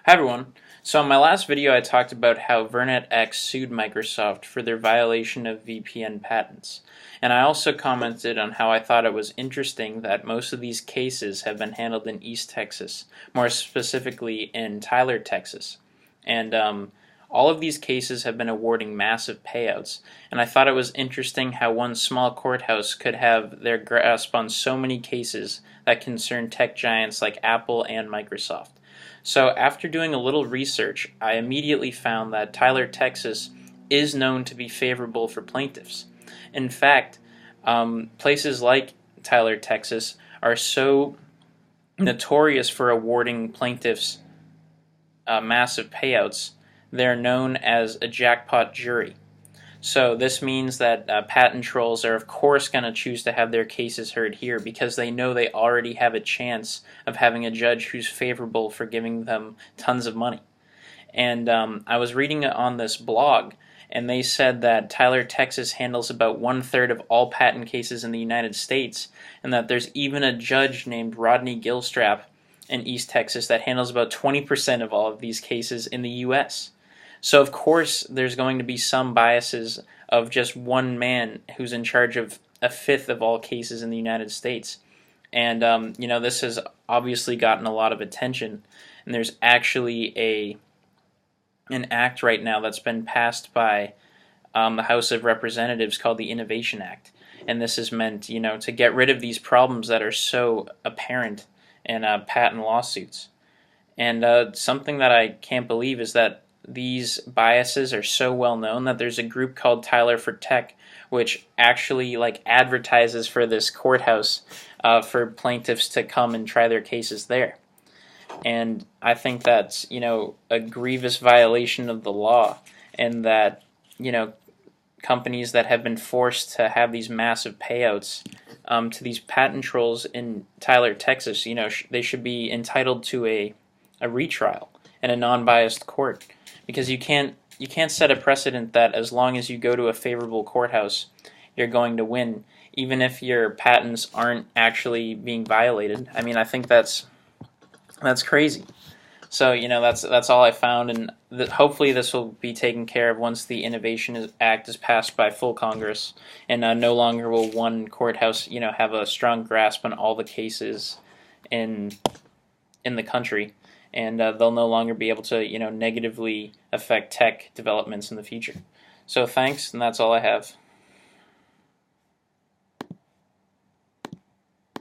Hi everyone. So in my last video I talked about how VernetX sued Microsoft for their violation of VPN patents. And I also commented on how I thought it was interesting that most of these cases have been handled in East Texas, more specifically in Tyler, Texas. And all of these cases have been awarding massive payouts. And I thought it was interesting how one small courthouse could have their grasp on so many cases that concern tech giants like Apple and Microsoft. So after doing a little research, I immediately found that Tyler, Texas is known to be favorable for plaintiffs. In fact, places like Tyler, Texas are so notorious for awarding plaintiffs massive payouts, they're known as a jackpot jury. So this means that patent trolls are of course going to choose to have their cases heard here because they know they already have a chance of having a judge who's favorable for giving them tons of money. And I was reading on this blog, and they said that Tyler, Texas handles about 1/3 of all patent cases in the United States, and that there's even a judge named Rodney Gilstrap in East Texas that handles about 20% of all of these cases in the U.S. So of course there's going to be some biases of just one man who's in charge of a fifth of all cases in the United States. And this has obviously gotten a lot of attention, and there's actually an act right now that's been passed by the House of Representatives called the Innovation Act. And this is meant, to get rid of these problems that are so apparent in patent lawsuits. And something that I can't believe is that these biases are so well known that there's a group called Tyler for Tech, which actually advertises for this courthouse for plaintiffs to come and try their cases there. And I think that's a grievous violation of the law, and that companies that have been forced to have these massive payouts to these patent trolls in Tyler, Texas, they should be entitled to a retrial in a non-biased court, because you can't set a precedent that as long as you go to a favorable courthouse, you're going to win, even if your patents aren't actually being violated. I mean, I think that's crazy. So that's all I found, and hopefully this will be taken care of once the Innovation Act is passed by full Congress, and no longer will one courthouse have a strong grasp on all the cases in the country. And they'll no longer be able to negatively affect tech developments in the future. So thanks, and that's all I have.